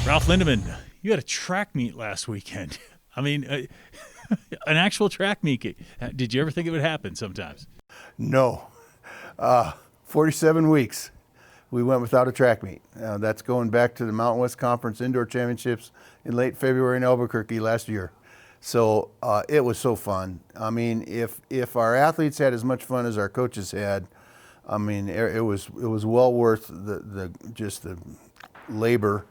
Ralph Lindeman, you had a track meet last weekend. I mean, an actual track meet. Did you ever think it would happen sometimes? No. 47 weeks we went without a track meet. That's going back to the Mountain West Conference Indoor Championships in late February in Albuquerque last year. So it was so fun. I mean, if our athletes had as much fun as our coaches had, I mean, it was well worth the labor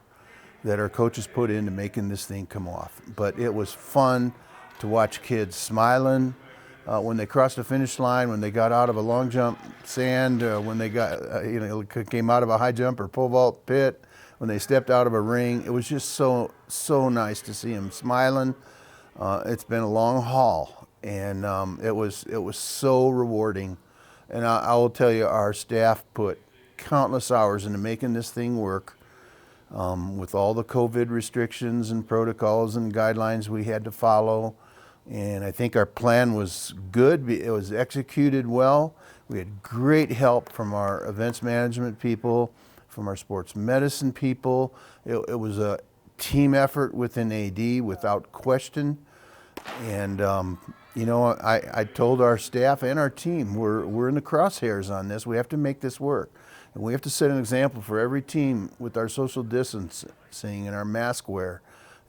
that our coaches put into making this thing come off. But it was fun to watch kids smiling when they crossed the finish line, when they got out of a long jump sand, when they got came out of a high jump or pole vault pit, when they stepped out of a ring. It was just so nice to see them smiling. It's been a long haul, and it was so rewarding. And I will tell you, our staff put countless hours into making this thing work. With all the COVID restrictions and protocols and guidelines we had to follow. And I think our plan was good. It was executed well. We had great help from our events management people, from our sports medicine people. It was a team effort within AD without question. And, I told our staff and our team, we're in the crosshairs on this. We have to make this work. And we have to set an example for every team with our social distancing and our mask wear.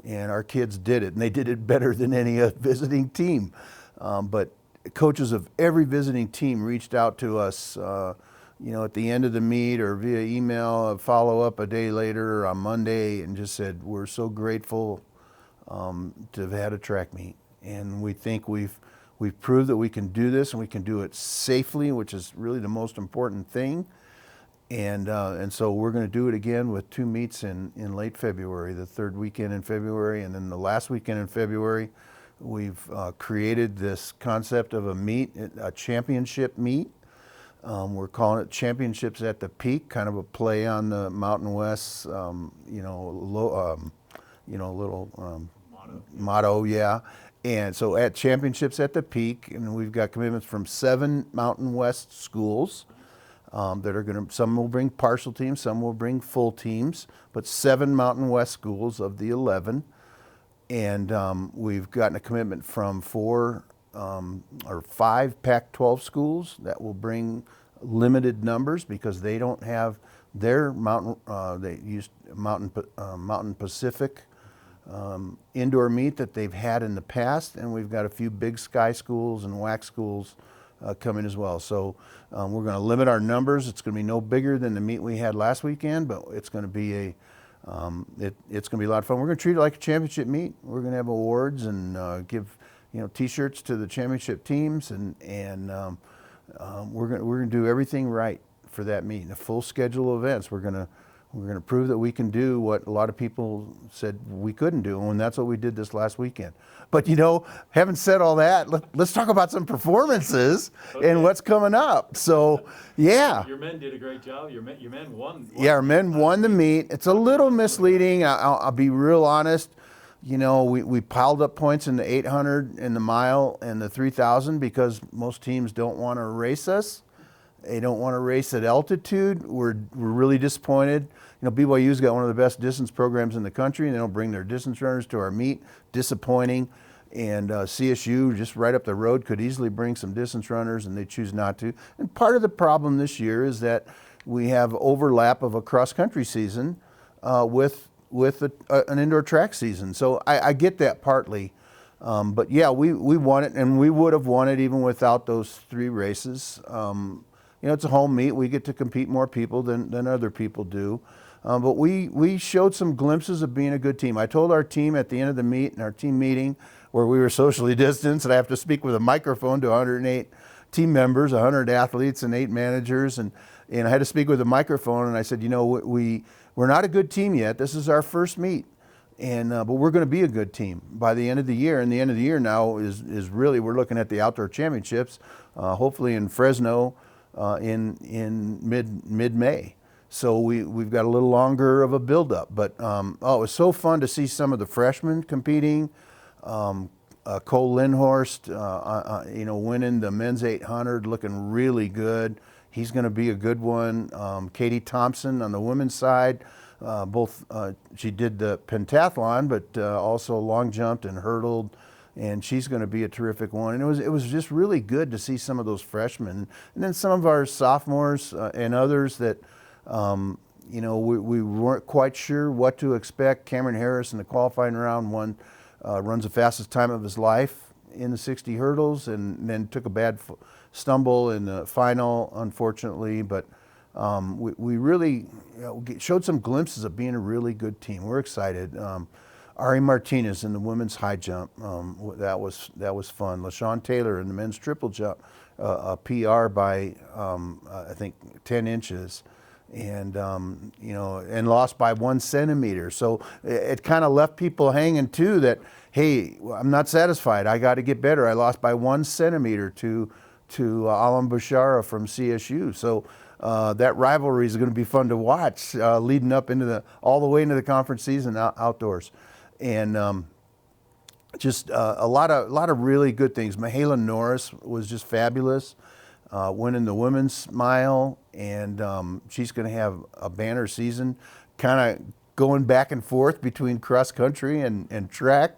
And our kids did it, and they did it better than any visiting team. But coaches of every visiting team reached out to us, at the end of the meet or via email, a follow-up a day later or on Monday, and just said, we're so grateful to have had a track meet. And we think we've proved that we can do this, and we can do it safely, which is really the most important thing. And so we're going to do it again with 2 meets in late February, the third weekend in February, and then the last weekend in February. We've created this concept of a championship meet. We're calling it Championships at the Peak, kind of a play on the Mountain West, motto, yeah. And so at Championships at the Peak, and we've got commitments from 7 Mountain West schools. That are going to, some will bring partial teams, some will bring full teams, but 7 Mountain West schools of the 11. And we've gotten a commitment from 4 or 5 Pac-12 schools that will bring limited numbers because they don't have their they used Mountain Pacific indoor meet that they've had in the past. And we've got a few Big Sky schools and WAC schools coming as well. So we're going to limit our numbers. It's going to be no bigger than the meet we had last weekend, but it's going to be it's going to be a lot of fun. We're going to treat it like a championship meet. We're going to have awards and give T-shirts to the championship teams, and we're going to do everything right for that meet. And a full schedule of events. We're going to prove that we can do what a lot of people said we couldn't do, and that's what we did this last weekend. But having said all that, let's talk about some performances and what's coming up. So, yeah. Your men did a great job. Your men won. Yeah, our men won the meet. It's a little misleading. I'll be real honest. We piled up points in the 800 and the mile and the 3,000 because most teams don't want to race us. They don't want to race at altitude. We're really disappointed. BYU's got one of the best distance programs in the country, and they don't bring their distance runners to our meet. Disappointing. And CSU, just right up the road, could easily bring some distance runners, and they choose not to. And part of the problem this year is that we have overlap of a cross-country season with an indoor track season. So I get that partly. But yeah, we won it, and we would have won it even without those 3 races. It's a home meet. We get to compete more people than other people do. But we showed some glimpses of being a good team. I told our team at the end of the meet, in our team meeting, where we were socially distanced, and I have to speak with a microphone to 108 team members, 100 athletes, and 8 managers. And I had to speak with a microphone, and I said, we're not a good team yet. This is our first meet. But we're going to be a good team by the end of the year. And the end of the year now is really, we're looking at the outdoor championships, hopefully in Fresno in mid-May. So we've got a little longer of a build-up. But it was so fun to see some of the freshmen competing. Cole Lindhorst, winning the men's 800, looking really good. He's going to be a good one. Katie Thompson on the women's side. She did the pentathlon, but also long jumped and hurdled, and she's going to be a terrific one. And it was just really good to see some of those freshmen, and then some of our sophomores and others that we weren't quite sure what to expect. Cameron Harris in the qualifying round runs the fastest time of his life in the 60 hurdles, and then took a bad stumble in the final, unfortunately. But we really showed some glimpses of being a really good team. We're excited. Ari Martinez in the women's high jump, that was fun. LaShawn Taylor in the men's triple jump, a PR by I think 10 inches, and and lost by 1 centimeter. So it kind of left people hanging too. That, hey, I'm not satisfied. I got to get better. I lost by 1 centimeter to Alam Bashara from CSU. So that rivalry is going to be fun to watch, leading up into all the way into the conference season outdoors. And just a lot of really good things. Mahala Norris was just fabulous, winning the women's mile, and she's going to have a banner season, kind of going back and forth between cross country and track,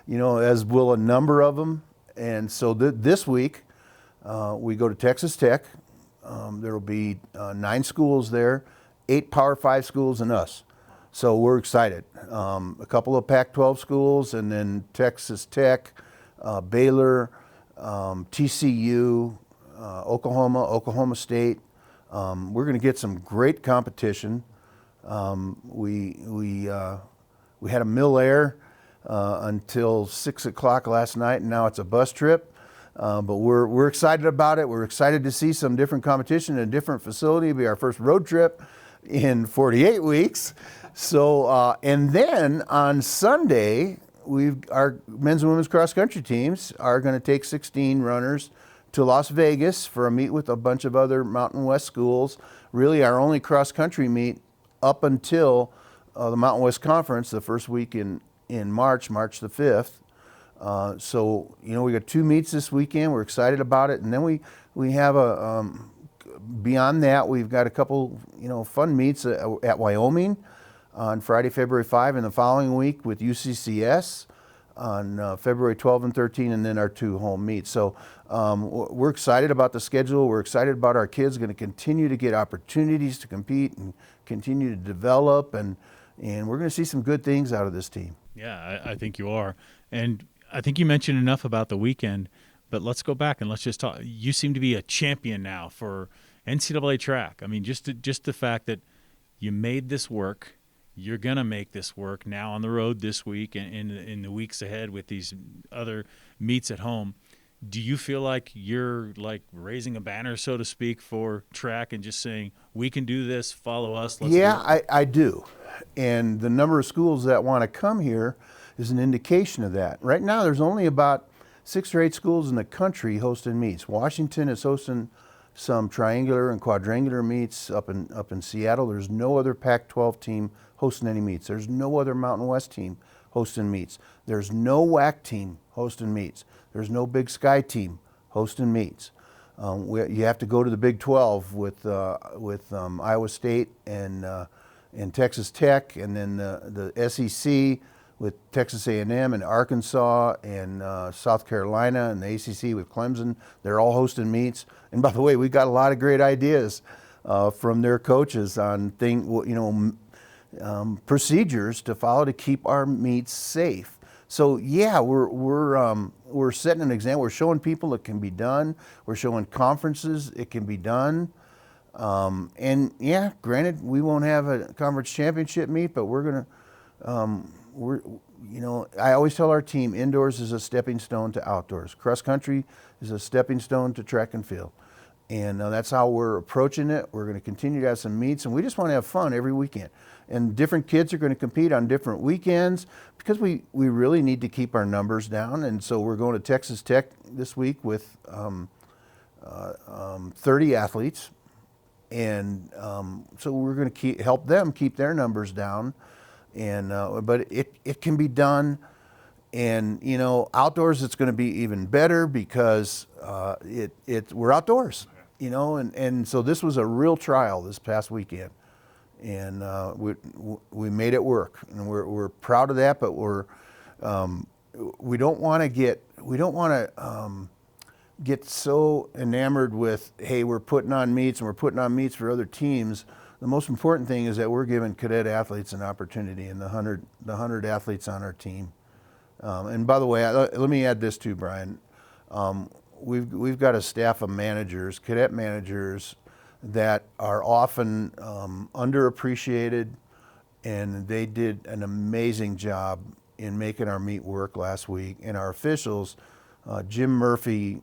as will a number of them. And so this week we go to Texas Tech. There will be 9 schools there, 8 Power 5 schools and us. So we're excited. A couple of Pac-12 schools, and then Texas Tech, Baylor, TCU, Oklahoma State. We're going to get some great competition. We had a mill air until 6 o'clock last night, and now it's a bus trip. But we're excited about it. We're excited to see some different competition in a different facility. It'll be our first road trip in 48 weeks. So, and then on Sunday, our men's and women's cross country teams are going to take 16 runners to Las Vegas for a meet with a bunch of other Mountain West schools. Really our only cross country meet up until the Mountain West Conference, the first week in March the 5th. So, we got 2 meets this weekend. We're excited about it. And then we have beyond that, we've got a couple, fun meets at Wyoming on Friday, February 5, and the following week with UCCS on February 12 and 13, and then our 2 home meets. So we're excited about the schedule. We're excited about our kids going to continue to get opportunities to compete and continue to develop, and we're going to see some good things out of this team. Yeah, I think you are. And I think you mentioned enough about the weekend, but let's go back and let's just talk. You seem to be a champion now for NCAA track. I mean, just the fact that you made this work. You're going to make this work now on the road this week and in the weeks ahead with these other meets at home. Do you feel like you're like raising a banner, so to speak, for track and just saying, we can do this, follow us? Let's do it? I do. And the number of schools that want to come here is an indication of that. Right now, there's only about 6 or 8 schools in the country hosting meets. Washington is hosting some triangular and quadrangular meets up in Seattle. There's no other Pac-12 team hosting any meets. There's no other Mountain West team hosting meets. There's no WAC team hosting meets. There's no Big Sky team hosting meets. You have to go to the Big 12 with Iowa State and Texas Tech, and then the SEC with Texas A&M and Arkansas and South Carolina, and the ACC with Clemson. They're all hosting meets. And by the way, we got a lot of great ideas from their coaches on procedures to follow to keep our meets safe. So yeah, we're setting an example. We're showing people it can be done. We're showing conferences it can be done. And yeah, granted, we won't have a conference championship meet, but we're gonna. I always tell our team, indoors is a stepping stone to outdoors. Cross country is a stepping stone to track and field. And that's how we're approaching it. We're going to continue to have some meets, and we just want to have fun every weekend. And different kids are going to compete on different weekends because we really need to keep our numbers down. And so we're going to Texas Tech this week with 30 athletes. And so we're going to help them keep their numbers down. And but it can be done. And outdoors it's going to be even better because we're outdoors. And so this was a real trial this past weekend, and we made it work, and we're proud of that. But we don't want to get so enamored with, hey, we're putting on meets and we're putting on meets for other teams. The most important thing is that we're giving cadet athletes an opportunity, and the 100 athletes on our team. And by the way, let me add this too, Brian. We've got a staff of managers, cadet managers, that are often underappreciated, and they did an amazing job in making our meet work last week. And our officials, Jim Murphy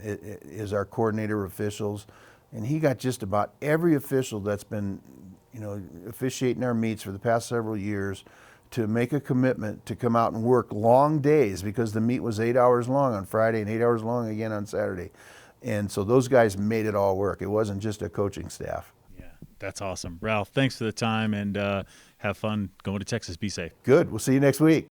is our coordinator of officials, and he got just about every official that's been, officiating our meets for the past several years to make a commitment to come out and work long days, because the meet was 8 hours long on Friday and 8 hours long again on Saturday. And so those guys made it all work. It wasn't just a coaching staff. Yeah, that's awesome. Ralph, thanks for the time, and have fun going to Texas. Be safe. Good. We'll see you next week.